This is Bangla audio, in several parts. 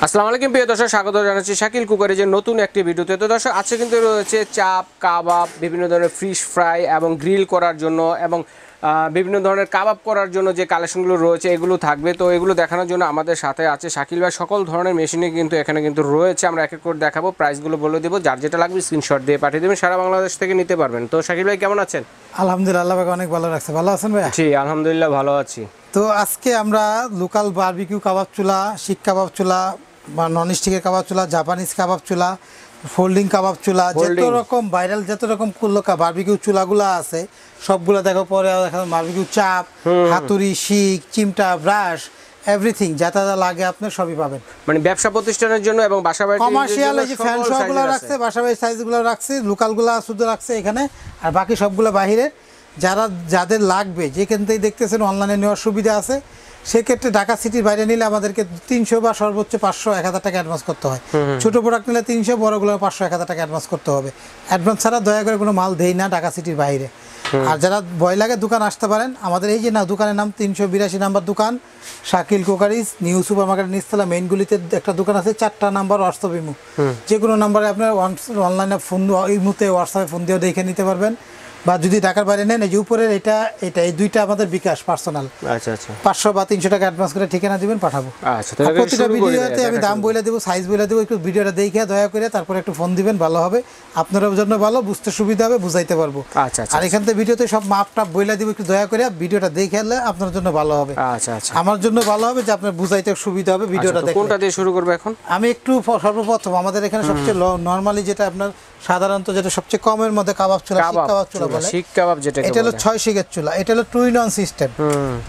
আসসালামু আলাইকুম প্রিয় দর্শক, স্বাগত জানাচ্ছি শাকিল কুকারিজের নতুন একটি ভিডিওতে। তো দর্শক, আজকে কিন্তু রয়েছে চাপ, কাবাব, বিভিন্ন ধরনের ফিশ ফ্রাই এবং গ্রিল করার জন্য এবং বিভিন্ন ধরনের কাবাব করার জন্য যে কালেকশনগুলো রয়েছে এগুলো থাকবে। তো এগুলো দেখানোর জন্য আমাদের সাথে আছে শাকিল ভাই। সকল ধরনের মেশিনে কিন্তু এখানে কিন্তু রয়েছে, আমরা এক এক করে দেখাবো, প্রাইসগুলো বলে দেবো, যার যেটা লাগবে স্ক্রিনশট দিয়ে পাঠিয়ে দেবেন, সারা বাংলাদেশ থেকে নিতে পারবেন। তো শাকিল ভাই কেমন আছেন? আলহামদুলিল্লাহ, আল্লাহ পাক অনেক ভালো রাখছে। ভালো আছেন ভাই? জি আলহামদুলিল্লাহ ভালো আছি। তো আজকে আমরা লোকাল বারবিকিউ কাবাব চুলা, শিক কাবাব চুলা বা নন স্টিকের কাবাব চুলা, জাপানিজ কাবাব চুলা, ফোল্ডিং কাবাব চুলা, যত রকম ভাইরাল যত রকম বারবিকিউ চুলাগুলো আছে সবগুলো দেখো। পরে বারবিকিউ চাপ, হাতুড়ি, শিক, চিমটা, ব্রাশ, এভরিথিং যা যা লাগে আপনার সবই পাবেন। মানে ব্যবসা প্রতিষ্ঠানের জন্য এবং বাসা বাড়ির জন্য কমার্শিয়াল এই যে ফ্যান শপগুলো রাখছে, বাসা বাড়ির সাইজগুলো রাখছে, লোকালগুলো শুধু রাখছে এখানে, আর বাকি সবগুলো বাইরে। যাদের লাগবে যেখান থেকে দেখতেছেন অনলাইনে নেওয়ার সুবিধা আছে, সেক্ষেত্রে ঢাকা সিটির বাইরে নিলে আমাদেরকে 300 বা সর্বোচ্চ 500-1000 টাকা অ্যাডভান্স করতে হয়। ছোট প্রোডাক্ট নিলে 300, বড়গুলো 500-1000 টাকা অ্যাডভান্স করতে হবে। অ্যাডভান্স ছাড়া দয়া করে কোনো মাল দেই না ঢাকা সিটির বাইরে। আর যারা ভয় লাগে দোকান আসতে পারেন আমাদের, এই যে না দোকানের নাম 382 নাম্বার দোকান, Shakil cookeries, new super market নিচতলা মেইনগুলিতে একটা দোকান আছে, 4টা নাম্বার হোয়াটসঅ্যাপ ইমো, যে কোনো নাম্বারে আপনার অনলাইনে ফোন এই মুহূর্তে হোয়াটসঅ্যাপে ফোন দিয়েও দেখে নিতে পারবেন। বা যদি ঢাকার বাইরে নেন, এই যে উপরের এটা এই দুইটা আমাদের বিকাশ পার্সোনাল। আচ্ছা আচ্ছা, 500 বা 300 টাকা অ্যাডভান্স করে ঠিকানা দিবেন, পাঠাবো। আচ্ছা, প্রতিটা ভিডিওতে আমি দাম বলে দেবো, সাইজ বলে দেবো, একটু ভিডিওটা দেখে দয়া করে তারপরে একটু ফোন দিবেন, ভালো হবে, আপনার জন্য ভালো, বুঝতে সুবিধা হবে, বুঝাইতে পারবো। আচ্ছা আচ্ছা, আর এখান থেকে ভিডিওতে সব মাপ টাপ বলে দিব, একটু দয়া করে ভিডিওটা দেখে এলে আপনার জন্য ভালো হবে। আচ্ছা আচ্ছা, আমার জন্য ভালো হবে যে আপনার বুঝাইতে সুবিধা হবে ভিডিওটা দেখে। কোনটা দিয়ে শুরু করব এখন? আমি একটু সর্বপ্রথম আমাদের এখানে সবচেয়ে নরমালি যেটা আপনার সাধারণত যেটা সবচেয়ে কমের মধ্যে কাবাব চুলা, শিক কাবাব চুলা বলে, শিক কাবাব যেটা, এটা হলো 6 শিকের চুলা। এটা হলো 2 ইন 1 সিস্টেম।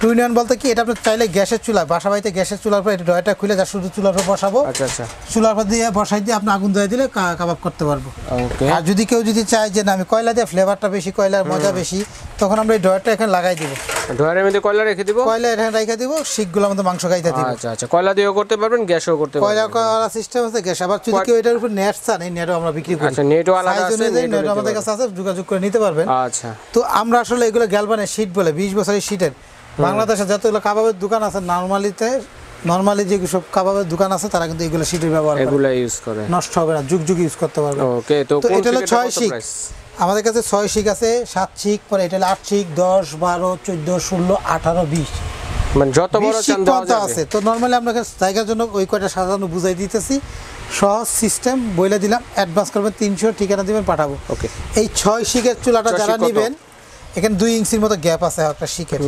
2 ইন 1 বলতে কি, এটা আপনি চাইলে গ্যাসের চুলা, বাসা বাড়িতে গ্যাসের চুলার পর এটা ডয়টা খুলে যা শুধু চুলার উপর বসাবো। আচ্ছা আচ্ছা, চুলার উপর দিয়ে বসাই দিয়ে আপনি আগুন ধরে দিলে কাবাব করতে পারবো। ওকে। আর যদি কেউ চায় যে না আমি কয়লা দিয়ে ফ্লেভারটা বেশি, কয়লার মজা বেশি, তখন আমরা এই ডয়টা এখানে লাগাই দিব। ডয়ারের মধ্যে কয়লা রেখে দিব, কয়লা এখানে রেখে দিব, শিকগুলো আমাদের মাংস খাইতে দিব। আচ্ছা আচ্ছা, কয়লা দিয়েও করতে পারবেন, গ্যাসও করতে পারবেন। কয়লা করা সিস্টেম আছে, গ্যাস। আবার যদি কেউ এটার উপর নেট চান, এই নেটও আমরা বিক্রি করি। আচ্ছা, নেটও আলাদা আছে, নেটও আমাদের কাছে আছে, যোগাযোগ করে নিতে পারবেন। আচ্ছা, তো আমরা আসলে এগুলো গ্যালভানের শীট বলে, 20 বছরের শীটের, বাংলাদেশে যতগুলো কাবাবের দোকান আছে নরমালি যে সব কাবাবের দোকান আছে তারা কিন্তু এগুলো শীটের ব্যবহার করে, এগুলো ইউজ করে, নষ্ট হবে না, যুগ যুগ ইউজ করতে পারবে। ওকে। তো এটা হলো 6 শিক, আমাদের কাছে 6 শিক আছে, 7 শিক, পরে এটা হলো 8 শিক, 10, 12, 14, 16, 18, 20, মানে যত বড় চান দেওয়া যাবে আছে। তো নরমালি আমরা জায়গার জন্য ওই কয়টা সাজানো বুঝাই দিতেছি, সহজ সিস্টেম বলে দিলাম। অ্যাডভান্স করবেন 300, ঠিকানা দিবেন, পাঠাবো। ওকে। এই 6 শিকের চুলাটা যারা নেবেন, এখানে 2 ইঞ্চির মতো গ্যাপ আছে একটা শিকের,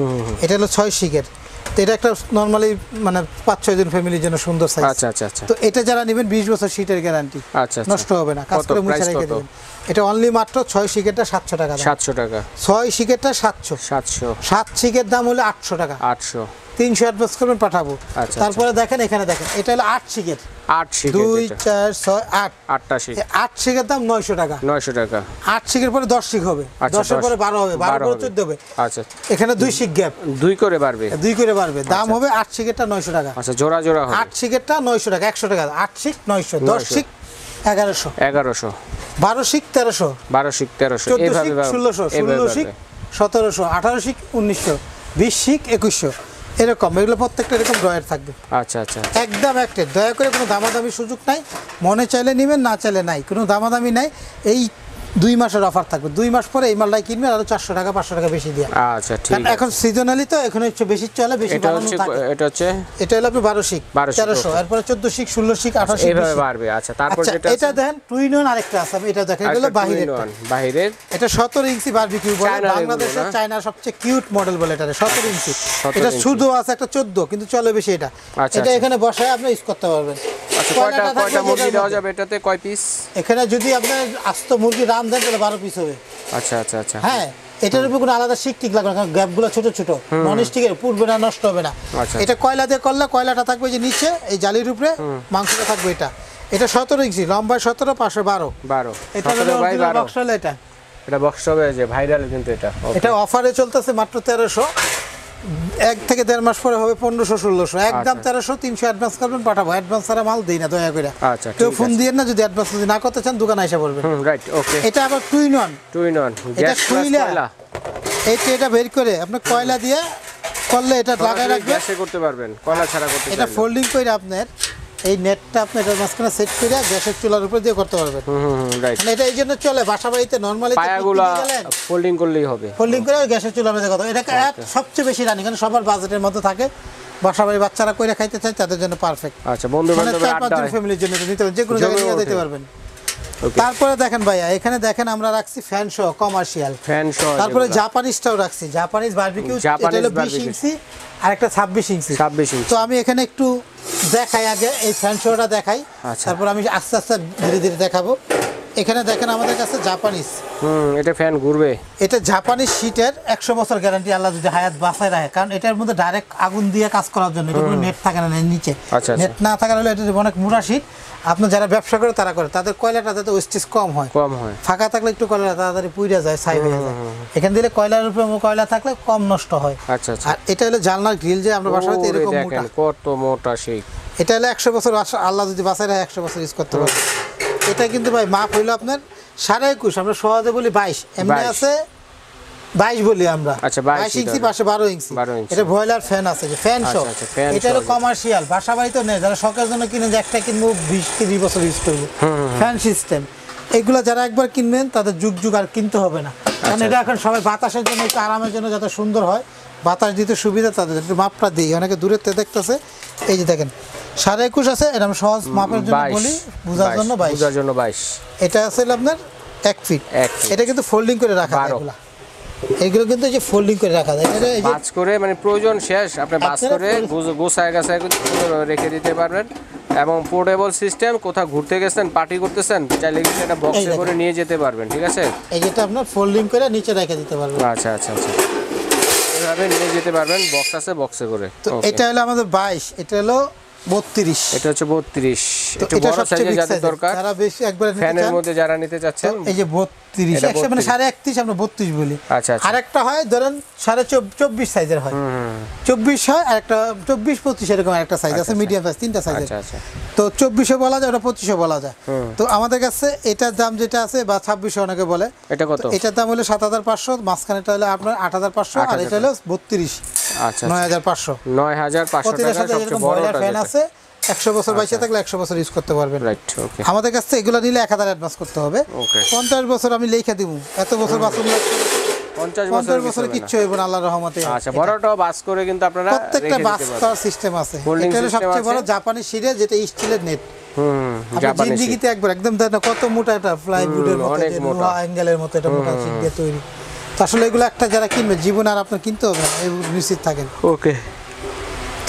এটা হলো 6 শিকের। তো এটা একটা নরমালি মানে 5-6 জন ফ্যামিলির জন্য সুন্দর সাইজ। আচ্ছা আচ্ছা আচ্ছা, তো এটা যারা নেবেন 20 বছর শীটের গ্যারান্টি, আচ্ছা, নষ্ট হবে না, কাজ করে মুছে রেখে দেবেন। এটা অনলি মাত্র 6 শিকেরটা 700 টাকা দাম। 700 টাকা, 6 শিকেরটা 700। 7 শিকের দাম হলো 800 টাকা। 800, 300 অ্যাডভান্স করবেন, পাঠাবো। তারপরে দেখেন এখানে দেখেন, এটা হলো 8 শিকের, 8 শিক, 2, 4, 6, 8, 8টা শিক। 8 শিকের দাম 900 টাকা। 900 টাকা। 8 শিকের পরে 10 শিক হবে, 10 এর পরে 12 হবে, 12 পরে 14 হবে। আচ্ছা, এখানে 2 শিক গ্যাপ, 2 করে বাড়বে, 2 করে বাড়বে। দাম হবে 8 শিকেরটা 900 টাকা। আচ্ছা, জোড়া জোড়া হবে। 8 শিকেরটা 900 টাকা, 100 টাকা। 8 শিক 900, 10 শিক 1100, 1100, 12 শিক 1300, 12 শিক 1300, 14 এইভাবে শিক 1600, 16 শিক 1700, 18 শিক 1900, 20 শিক 2100, এরকম। এগুলো প্রত্যেকটা এরকম ড্রয়ার থাকবে। আচ্ছা আচ্ছা, একদম একটা, দয়া করে কোনো দামাদামি সুযোগ নাই, মনে চাইলে নেবেন, না চাইলে নাই, কোনো দামাদামি নাই। এই 2 মাসের অফার থাকবে, 2 মাস পরে এই মালটাই কিনবেন আরো 400 টাকা 500 টাকা বেশি দিয়ে। আচ্ছা ঠিক আছে। এখন সিজনালি তো এখন একটু বেশি চলে, বেশি বানানো থাকে। এটা হলো আপনি 12 শিক 1300, এরপর 14 শিক 16 শিক 18 শিক এইভাবে বাড়বে। আচ্ছা, তারপর যেটা এটা দেখেন 2 in 1 আরেকটা আছে, এটা দেখেন, এগুলো বাহিরের। এটা 17 ইঞ্চি বারবিকিউ বলে, বাংলাদেশের চায়নার সবচেয়ে কিউট মডেল বলে এটা, 17 ইঞ্চি। এটা শুধু আছে একটা 14, কিন্তু চলে বেশি এটা। এটা এখানে বসায় আপনি ইউজ করতে পারবেন। আচ্ছা, কয়টা মুরগি দেওয়া যাবে এটাতে, কয় পিস? এখানে যদি আপনি আস্ত মুরগি রাম দেন তাহলে 12 পিস হবে। আচ্ছা আচ্ছা আচ্ছা, হ্যাঁ, এটার উপর কোনো আলাদা শিক টিক লাগবে না, কারণ গ্যাপগুলো ছোট ছোট, নন স্টিকের, পুড়বে না, নষ্ট হবে না। এটা কয়লা দিয়ে করলে কয়লাটা থাকবে যে নিচে এই জালির উপরে, মাংসটা থাকবে। এটা 17 ইঞ্চি, লম্বায় 17, পাশে 12। এটা হলো বক্স হলো, এটা বক্স হবে যে ভাইরাল, কিন্তু এটা অফারে চলতেছে মাত্র 1300। 1 থেকে 1.5 মাস পরে হবে 1500 1600, একদম 1300। 300 অ্যাডভান্স করবেন, পাঠাবো। অ্যাডভান্স ছাড়া মাল দেই না, দয়া করে। আচ্ছা, কেউ ফোন দিয়ে না, যদি অ্যাডভান্স না করতে চান দোকানে এসে বলবেন। রাইট, ওকে। এটা আবার 2 in 1, গ্যাস প্লাস কয়লা। এটা বের করে আপনি কয়লা দিয়ে করলে এটা লাগায় রাখবেন, গ্যাসে করতে পারবেন, কয়লা ছাড়া করতে এটা ফোল্ডিং করে আপনার এই নেটটা আপনি এটার মাঝখানে সেট করে গ্যাসের চুলার উপর দিয়ে করতে পারবেন। রাইট। মানে এটা এই জন্য চলে বাসা বাড়িতে নরমালি পায়াগুলো ফোল্ডিং করলেই হবে, ফোল্ডিং করে গ্যাসের চুলার মধ্যে কথা। এটা সবচেয়ে বেশি রানি, কারণ সবার বাজেটের মধ্যে থাকে, বাসা বাড়ি বাচ্চারা কইরা খাইতে চায় তাদের জন্য পারফেক্ট। আচ্ছা, বন্ধু বান্ধবের আড্ডা, ফ্যামিলির জন্য নিতে পারবেন, যে কোনো জায়গায় নিয়ে যেতে পারবেন। তারপরে দেখেন ভাইয়া, এখানে দেখেন আমরা রাখছি ফ্যান সহ কমার্শিয়াল ফ্যান সহ। তারপরে জাপানিজটাও রাখছি, জাপানিজ বারবিকিউ, এটা হলো 20 ইঞ্চি আর একটা 26 ইঞ্চি। 26 ইঞ্চি। তো আমি এখানে একটু দেখাই, আগে এই ফ্যান শোটা দেখাই, তারপর আমি আস্তে আস্তে ধীরে ধীরে দেখাবো। এখানে দেখেন আমাদের কাছে জাপানিজ, এটা ফ্যান ঘুরবে, এটা জাপানিজ শীটের 100 বছর গ্যারান্টি, আল্লাহ যদি হায়াত বাঁচায় রাখে, কারণ এটার মধ্যে ডাইরেক্ট আগুন দিয়ে কাজ করার জন্য, এটা কোনো নেট থাকে না নিচে। নেট না থাকার হলে এটা অনেক মুড়া শীট। আপনার যারা ব্যবসা করে তারা করে, তাদের কয়লাটা যাতে ওয়েস্টেজ কম হয়, ফাঁকা থাকলে একটু কয়লা তাড়াতাড়ি পুড়ে যায়, ছাই হয়ে যায়। এখান দিলে কয়লার উপরে কয়লা থাকলে কম নষ্ট হয়। আর এটা হলো জানলার গ্রিল, যে আমরা বাসাতে এরকম মোটা, কত মোটা সেই। এটা হলো 100 বছর, আল্লাহ যদি বাঁচায় রাখে 100 বছর ইউজ করতে পারবে। এটা কিন্তু ভাই মাপ হইলো আপনার 21.5, আমরা সহজে বলি 22, এমনি আছে 22 বলি আমরা। আচ্ছা, 22 ইঞ্চি পাশে 12 ইঞ্চি। এটা বয়লার ফ্যান আছে, যে ফ্যান শো। এটা হলো কমার্শিয়াল, বাসা বাড়িতে নেই, যারা শখের জন্য কিনে, যে একটা কিনবো 20-30 বছর ইউজ করবো, ফ্যান সিস্টেম। এগুলো যারা একবার কিনবেন তাদের যুগ যুগ আর কিনতে হবে না, কারণ এটা এখন সবাই বাতাসের জন্য, একটু আরামের জন্য, যাতে সুন্দর হয়, বাতাস দিতে সুবিধা, তাদের একটু মাপটা দিই। অনেকে দূরের থেকে দেখতেছে, এই যে দেখেন 21.5 আছে, এটা আমি সহজ মাপের জন্য বলি, বোঝার জন্য 22। এটা আছে আপনার 1 ফিট। এটা কিন্তু ফোল্ডিং করে রাখা যায়, এগুলো কিন্তু যে ফোল্ডিং করে রাখা যায়, এটা এই যে বাস করে, মানে প্রয়োজন শেষ আপনি বাস করে গোছায় গাছায় রেখে দিতে পারবেন। এবং পোর্টেবল সিস্টেম, কোথাও ঘুরতে গেছেন, পার্টি করতেছেন, চাইলে কিন্তু এটা বক্সে করে নিয়ে যেতে পারবেন, ঠিক আছে। এই যেটা আপনার ফোল্ডিং করে নিচে রেখে দিতে পারবেন। আচ্ছা আচ্ছা আচ্ছা, এভাবে নিয়ে যেতে পারবেন, বক্স আছে, বক্সে করে। তো এটা হলো আমাদের 22, এটা হলো 32, এটা হচ্ছে 32। একটু বড় সাইজের যাদের দরকার, যারা বেশি একবার ফ্যানের মধ্যে যারা নিতে চাচ্ছেন, এই যে 32, একশো মানে 31.5, আমরা 32 বলি। আচ্ছা আচ্ছা। আরেকটা হয় ধরেন 24.5 সাইজের হয়, 24 হয়, আর একটা 24-25 এরকম একটা সাইজ আছে, মিডিয়াম সাইজ, তিনটা সাইজ। আচ্ছা আচ্ছা। তো 2400 বলা যায়, ওটা 2500 বলা যায়। তো আমাদের কাছে এটার দাম যেটা আছে, বা 2600 অনেকে বলে, এটা কত? এটার দাম হলো 7500, মাঝখানেটা হলো আপনার 8500, আর এটা হলো 32। আচ্ছা, 9500 টাকা। সবচেয়ে বড় ফ্যান আছে, 100 বছর বাইসে থাকলে 100 বছর ইউজ করতে পারবেন। রাইট, ওকে। আমাদের কাছে এগুলো নিলে 1000 অ্যাডভান্স করতে হবে। 50 বছর আমি লেখা দিব, এত বছর বাসন 50 বছরে কিচ্ছু হইব না আল্লাহর রহমতে। আচ্ছা, বড়টাও বাস করে কিন্তু আপনারা প্রত্যেকটা বাস করার সিস্টেম আছে। এটা হলো সবচেয়ে বড় জাপানি সিরিজ, যেটা স্টিলের নেট। জাপানি জিন্দিগিতে একবার একদম দেখেন কত মোটা, এটা প্লাইউডের মতো, লোহা অ্যাঙ্গেলের মতো, এটা মোটা শীট দিয়ে তৈরি। তো আসলে এগুলো একটা যারা কিনবে, জীবন আর আপনার কিনতে হবে না, নিশ্চিত থাকেন। ওকে।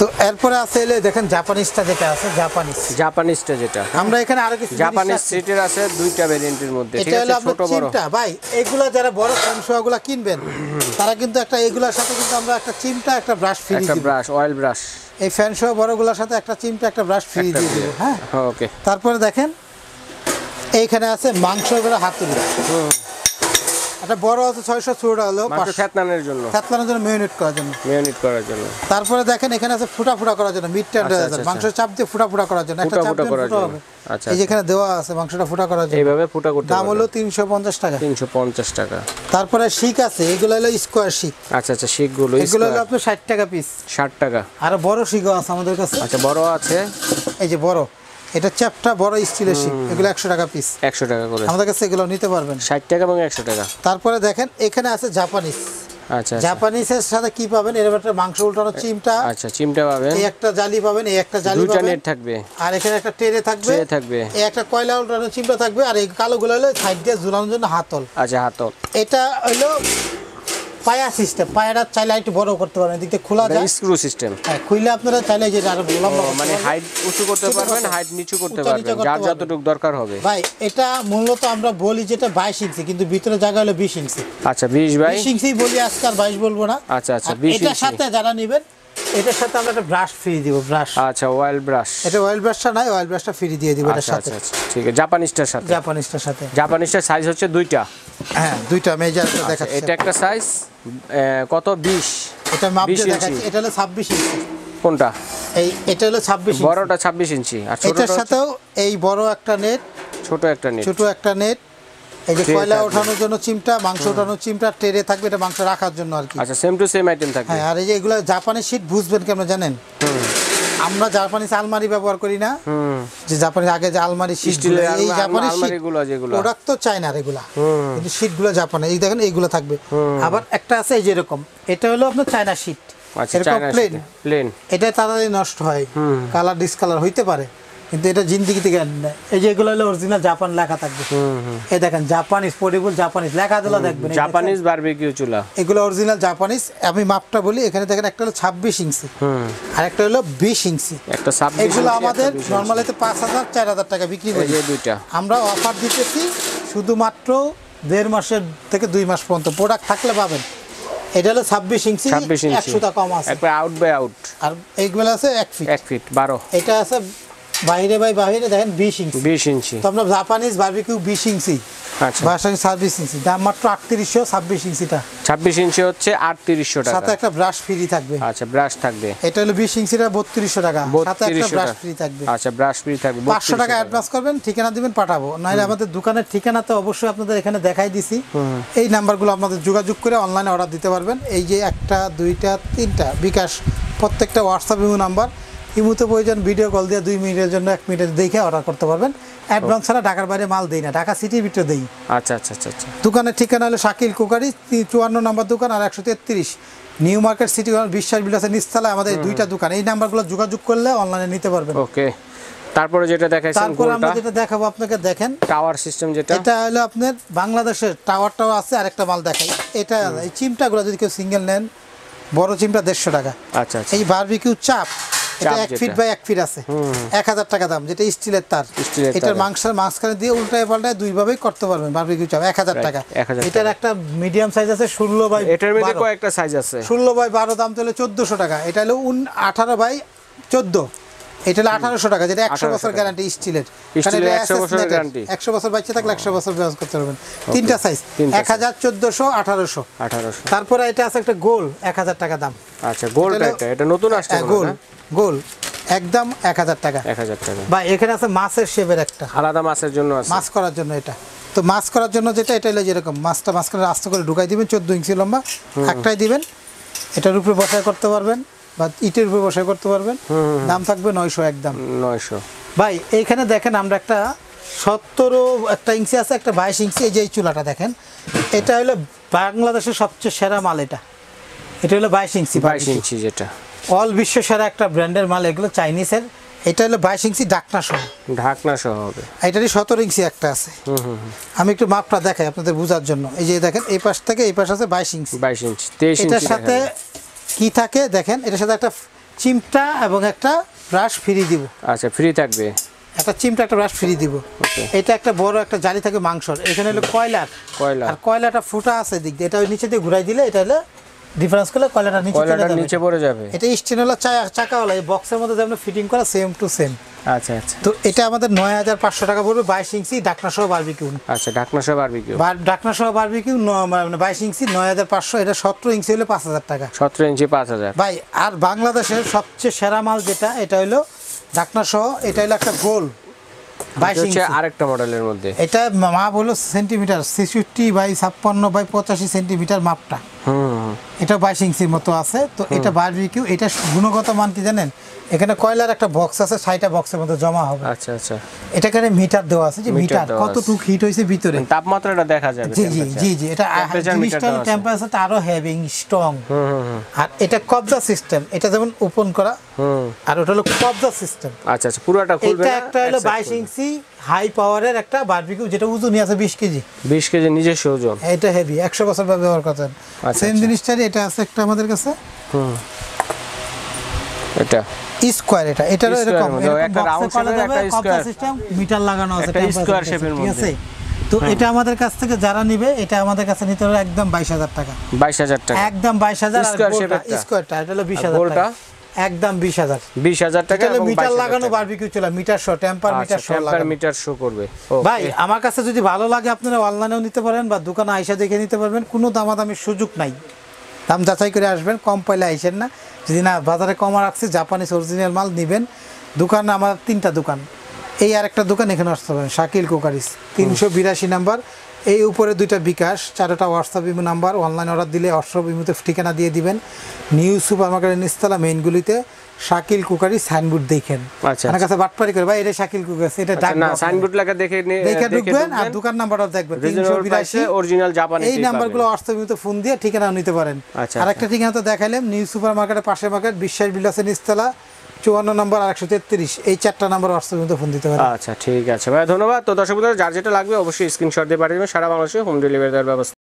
তো এরপরে আছে এলে দেখেন জাপানিজটা, যেটা আছে জাপানিজটা, যেটা আমরা এখানে আরো কিছু জাপানিজ সিটের আছে, দুইটা ভেরিয়েন্টের মধ্যে, ঠিক আছে, ছোট বড়। ভাই এগুলা যারা বড় ফ্যানশোগুলা কিনবেন, তারা কিন্তু একটা এগুলার সাথে কিন্তু আমরা একটা চিমটা, একটা ব্রাশ ফ্রি দিব, একটা ব্রাশ, অয়েল ব্রাশ। এই ফ্যানশো বড়গুলোর সাথে একটা চিমটা, একটা ব্রাশ ফ্রি দিয়ে দিব। হ্যাঁ, ওকে। তারপরে দেখেন এইখানে আছে মাংস এবারে হাতুড়ি, একটা বড় আছে 600, ছোটটা হলো থেতলানোর জন্য, মেরিনেট করার জন্য। তারপরে দেখেন এখানে আছে ফুটা করার জন্য, মিড টেন্ডার, মাংস চাপ দিয়ে ফুটা করার জন্য, একটা চাপ দিয়ে ফুটা হবে। আচ্ছা, এই যেখানে দেওয়া আছে মাংসটা ফুটা করার জন্য, এইভাবে ফুটা করতে দাম হলো 350 টাকা। 350 টাকা। তারপরে শিক আছে, এগুলো হলো স্কোয়ার শিক। আচ্ছা আচ্ছা, শিকগুলো, এগুলো হলো আপনার 60 টাকা পিস। 60 টাকা। আর বড় শিকও আছে আমাদের কাছে। আচ্ছা, বড় আছে, এই যে বড়, এটা চ্যাপটা বড় স্টিলের শিক, এগুলো 100 টাকা পিস। 100 টাকা করে আমাদের কাছে এগুলো নিতে পারবেন, 60 টাকা এবং 100 টাকা। তারপরে দেখেন এখানে আছে জাপানিজ। আচ্ছা, জাপানিজের সাথে কি পাবেন, এর একটা মাংস উল্টানো চিমটা। আচ্ছা, চিমটা পাবেন, এই একটা জালি পাবেন, এই একটা জালি দুইটা পাবেন, নেট থাকবে, আর এখানে একটা ট্রে থাকবে, এই একটা কয়লা উল্টানো চিমটা থাকবে, আর এই কালোগুলো হলো সাইড দিয়ে ঝুলানোর জন্য হাতল। আচ্ছা, হাতল। এটা হলো পায়া সিস্টেম, পায়াটা চাইলে একটু বড় করতে পারবেন, এদিকে খোলা যায়, স্ক্রু সিস্টেম। হ্যাঁ, খুললে আপনারা চাইলে যে আরো লম্বা, মানে হাইট উঁচু করতে পারবেন, হাইট নিচু করতে পারবেন, যার যতটুকু দরকার হবে। ভাই এটা মূলত আমরা বলি যেটা 22 ইঞ্চি, কিন্তু ভিতরে জায়গা হলো 20 ইঞ্চি। আচ্ছা, 20 ইঞ্চি বলি, আজকে আর 22 বলবো না। আচ্ছা আচ্ছা, 20 ইঞ্চি। এটার সাথে যারা নেবেন, এটার সাথে আমরা একটা ব্রাশ ফ্রি দিব, ব্রাশ। আচ্ছা, অয়েল ব্রাশ। এটা অয়েল ব্রাশটা নাই, অয়েল ব্রাশটা ফ্রি দিয়ে দিব এটার সাথে। আচ্ছা, ঠিক আছে। জাপানিজটার সাথে, জাপানিজটার সাইজ হচ্ছে দুইটা। হ্যাঁ, দুইটা মেজারটা দেখাচ্ছি। এটা একটা সাইজ কত, 20। এটা মাপ দিয়ে দেখাচ্ছি, এটা হলো 26 ইঞ্চি। কোনটা? এটা হলো 26 ইঞ্চি, বড়টা 26 ইঞ্চি। আর এটার সাথেও এই বড় একটা নেট, ছোট একটা নেট, এই যে কয়লা ওঠানোর জন্য চিমটা, মাংস ওঠানোর চিমটা, ট্রে থাকবে, এটা মাংস রাখার জন্য আর কি। আচ্ছা, সেম টু সেম আইটেম থাকবে। হ্যাঁ, আর এই যে এগুলো জাপানি শীট বুঝবেন কেমন জানেন, আমরা জাপানিজ আলমারি ব্যবহার করি না, যে জাপানিজ আগে যে আলমারি শীট, এই জাপানিজ আলমারিগুলো যেগুলো প্রোডাক্ট তো চাই না এগুলা, কিন্তু শীটগুলো জাপানি। এই দেখেন এইগুলো থাকবে। আবার একটা আছে এই যে এরকম, এটা হলো আপনার চায়না শীট, আচ্ছা এরকম প্লেন প্লেন, এটা তাড়াতাড়ি নষ্ট হয়, কালার ডিসকালার হইতে পারে, কিন্তু এটা জিন্দিগিতে গ্যারান্টি নেই। এই যে এগুলো হলো অরিজিনাল জাপান লেখা থাকবে, এই দেখেন জাপানিজ পোর্টেবল জাপানিজ লেখা দিলা দেখবেন, জাপানিজ বারবিকিউ চুলা, এগুলো অরিজিনাল জাপানিজ। আমি মাপটা বলি, এখানে দেখেন একটা হলো 26 ইঞ্চি আর একটা হলো 20 ইঞ্চি, একটা 26 এগুলো আমাদের নরমালিতে 5000 4000 টাকা বিক্রি করি, এই দুইটা আমরা অফার দিতেছি শুধুমাত্র 1.5 মাসের থেকে 2 মাস পর্যন্ত প্রোডাক্ট থাকলে পাবেন। এটা হলো 26 ইঞ্চি, 100 টাকা কম আছে, একবার আউট বাই আউট। আর এইগুলো আছে 1 ফিট, 1 ফিট 12, এটা আছে বাইরে বাই বাইরে দেখেন 20 ইঞ্চি, 20 ইঞ্চি। তো আমরা জাপানিজ বারবিকিউ 20 ইঞ্চি, আচ্ছা বাসায় 26 ইঞ্চি, দাম মাত্র 3800। 26 ইঞ্চিটা 26 ইঞ্চি হচ্ছে 3800 টাকা, সাথে একটা ব্রাশ ফ্রি থাকবে। আচ্ছা ব্রাশ থাকবে। এটা হলো 20 ইঞ্চিটা 3200 টাকা, সাথে একটা 3200 ব্রাশ টাকা। ফ্রি থাকবে। আচ্ছা ব্রাশ ফ্রি থাকবে 500 টাকা অ্যাডভান্স করবেন, ঠিকানা দিবেন, পাঠাবো। নাহলে আমাদের দোকানের ঠিকানা তো অবশ্যই আপনাদের এখানে দেখাই দিছি, এই নাম্বারগুলো আপনাদের যোগাযোগ করে অনলাইনে অর্ডার দিতে পারবেন। এই যে 1টা 2টা 3টা বিকাশ, প্রত্যেকটা হোয়াটসঅ্যাপ ইমো নাম্বার, ইমোতে প্রয়োজন ভিডিও কল দিয়ে 2 মিনিটের জন্য 1 মিনিটে দেখে অর্ডার করতে পারবেন। অ্যাডভান্স ছাড়া ঢাকার বাইরে মাল দেই না, ঢাকা সিটির ভিতরে দেই। আচ্ছা আচ্ছা আচ্ছা আচ্ছা। দোকানের ঠিকানা হলো শাকিল কুকারি, 54 নম্বর দোকান আর 133 নিউ মার্কেট সিটি বিশ্বাস বিলাসের নিচতলায় আমাদের 2টা দোকান। এই নাম্বারগুলো যোগাযোগ করলে অনলাইনে নিতে পারবেন। ওকে, তারপরে যেটা দেখাইছেন, তারপর আমরা যেটা দেখাবো আপনাকে, দেখেন টাওয়ার সিস্টেম, যেটা এটা হলো আপনার বাংলাদেশের টাওয়ারটাও আছে। আরেকটা মাল দেখাই, এটা এই চিমটাগুলো যদি কেউ সিঙ্গেল নেন, বড় চিমটা 150 টাকা। আচ্ছা আচ্ছা। এই বারবিকিউ চাপ, এটা 1 ফিট বাই 1 ফিট আছে, 1000 টাকা দাম, যেটা স্টিলের তার। এটার মাঝখানে দিয়ে উল্টায় পাল্টায় দুইভাবেই করতে পারবেন। বারবিকিউ চাপ 1000 টাকা। এটার একটা মিডিয়াম সাইজ আছে 16 বাই, এটার মধ্যে কয়েকটা সাইজ আছে, 16 বাই 12 দাম তাহলে 1400 টাকা। এটা হলো 18 বাই 14, এটা হলো 1800 টাকা, যেটা 100 বছর গ্যারান্টি স্টিলের। স্টিলের 100 বছর গ্যারান্টি, 100 বছর বাইচে থাকলে 100 বছর ব্যবহার করতে পারবেন। 3টা সাইজ, 1000, 1400, 1800। তারপরে এটা আছে একটা গোল, 1000 টাকা দাম। আচ্ছা গোলটা, এটা নতুন আসছে, গোল গোল একদম 1000 টাকা। 1000 টাকা। ভাই এখানে আছে মাছের শেপের একটা, আলাদা মাছের জন্য আছে, মাছ করার জন্য। এটা তো মাছ করার জন্য যেটা, এটা হলো যেরকম মাছটা মাঝখানে আস্তে করে ঢুকাই দিবেন, 14 ইঞ্চি লম্বা একটাই দিবেন। এটার উপরে বসায় করতে পারবেন বা ইটের উপরে বসায় করতে পারবেন। দাম থাকবে 900 একদম 900। ভাই এইখানে দেখেন আমরা একটা 17 একটা ইঞ্চি আছে, একটা 22 ইঞ্চি। এই যে এই চুলাটা দেখেন, এটা হলো বাংলাদেশের সবচেয়ে সেরা মাল। এটা হলো 22 ইঞ্চি, 22 ইঞ্চি, যেটা অল বিশ্ব সেরা একটা ব্র্যান্ডের মাল, এগুলো চাইনিজের। এটা হলো 22 ইঞ্চি ঢাকনা সহ, ঢাকনা সহ হবে। এটারই 17 ইঞ্চি একটা আছে। আমি একটু মাপটা দেখাই আপনাদের বোঝার জন্য। এই যে দেখেন, এই পাশ থেকে এই পাশ আছে 22 ইঞ্চি, 22 ইঞ্চি, 23 ইঞ্চি। এটার সাথে কি থাকে দেখেন, এটার সাথে একটা চিমটা এবং একটা ব্রাশ ফ্রি দিব। আচ্ছা ফ্রি থাকবে, একটা চিমটা একটা ব্রাশ ফ্রি দিব। এটা একটা বড় একটা জালি থাকে মাংসর, এখানে হলো কয়লার, আর কয়লাটা ফুটা আছে দিক দিয়ে, এটা ওই নিচে দিয়ে ঘুরাই দিলে এটা হলো ডিফারেন্স করলে কয়লাটা নিচে পড়ে যাবে। এটা স্টেনওয়ালা চাকাওয়ালা, এই বক্সের মধ্যে যেমন ফিটিং করা সেম টু সেম। আচ্ছা আচ্ছা। তো এটা আমাদের 9500 টাকা পড়বে, 22 ইঞ্চি ঢাকনা সহ বারবিকিউ। আচ্ছা ঢাকনা সহ বারবিকিউ, ঢাকনা সহ বারবিকিউ মানে 22 ইঞ্চি 9500। এটা 17 ইঞ্চি হলে 5000 টাকা। 17 ইঞ্চি 5000 ভাই। আর বাংলাদেশের সবচেয়ে সেরা মাল যেটা, এটা হলো ঢাকনা সহ, এটা হলো একটা গোল 22 ইঞ্চি আরেকটা মডেলের মধ্যে। এটা মাপ হলো সেন্টিমিটার 66 বাই 56 বাই 85 সেন্টিমিটার মাপটা। এটা 22 ইঞ্চির মতো আছে। তো এটা বারবিকিউ, এটা গুণগত মান কি জানেন, এখানে কয়লার একটা বক্স আছে, 60টা বক্সের মধ্যে জমা হবে। আচ্ছা আচ্ছা। এটা এখানে মিটার দেওয়া আছে, যে মিটার কতটুকু হিট হইছে ভিতরে, তাপমাত্রাটা দেখা যাবে। জি জি জি জি। এটা জিনিসটার টেম্পারেচারটা আরো হেভি স্ট্রং। আর এটা কবজা সিস্টেম, এটা যেমন ওপেন করা, আর ওটা হলো কবজা সিস্টেম। আচ্ছা আচ্ছা, পুরোটা খুলবে না। এটা একটা হলো 22 ইঞ্চি হাই পাওয়ারের একটা বারবিকিউ, যেটা ওজনই আছে 20 কেজি। 20 কেজি নিজস্ব ওজন। এটা হেভি, 100 বছর ব্যবহার করতেন। সেম জিনিসটারই এটা আছে একটা আমাদের কাছে। এটা স্কয়ার, এটারও এরকম একটা রাউন্ড শেপের একটা স্কয়ার সিস্টেম, মিটার লাগানো আছে, একটা স্কয়ার শেপের মধ্যে, ঠিক আছে। তো এটা আমাদের কাছ থেকে যারা নিবে, এটা আমাদের কাছে নিতে হবে একদম 22000 টাকা। 22000 টাকা একদম 22000। স্কয়ার শেপের স্কয়ারটা এটা হলো 20000 টাকা, একদম 20000 টাকা। এবং মিটার লাগানো বারবিকিউ চলে, metre show, temper metre show লাগানো, টেম্পার মিটার শো করবে। ভাই আমার কাছে যদি ভালো লাগে আপনারা অনলাইনেও নিতে পারেন বা দোকানে আইসা দেখে নিতে পারবেন, কোনো দামাদামির সুযোগ নাই। দাম যাচাই করে আসবেন, কম পাইলে আইসেন না। যদি না বাজারে কমা রাখছি, জাপানিজ অরিজিনাল মাল নেবেন। দোকান আমার 3টা দোকান, এই আরেকটা দোকান এখানে আসতে পারেন, শাকিল কুকারিস 382 নাম্বার। এই উপরে 2টা বিকাশ, 4টা WhatsApp imo number. Online order দিলে হোয়াটসঅ্যাপ ইমোতে ঠিকানা দিয়ে দিবেন। নিউ সুপার মার্কেটের নিচতলা মেইনগুলিতে শাকিল কুকারি সাইনবোর্ড দেখেন। আচ্ছা আমার কাছে বাটপারি করে ভাই এটা শাকিল কুকারি, এটা ডাক না সাইনবোর্ড লেখা দেখে দেখে ঢুকবেন আর দোকান নাম্বারটা দেখবেন 382 অরিজিনাল জাপানি। এই নাম্বারগুলো হোয়াটসঅ্যাপে ফোন দিয়ে ঠিকানা নিতে পারেন। আরেকটা ঠিকানা তো দেখাইলাম, নিউ সুপার মার্কেটের পাশের মার্কেট বিশ্বাস বিলাসের নিচতলা 54 নম্বর 133, এই 4টা নাম্বার হোয়াটসঅ্যাপে ফোন দিতে পারেন। আচ্ছা ঠিক আছে ভাই, ধন্যবাদ। তো দর্শক বন্ধুরা যার যেটা লাগবে অবশ্যই স্ক্রিনশট দিয়ে পাঠিয়ে দেবেন, সারা বাংলাদেশে হোম ডেলিভারি দেওয়ার ব্যবস্থা।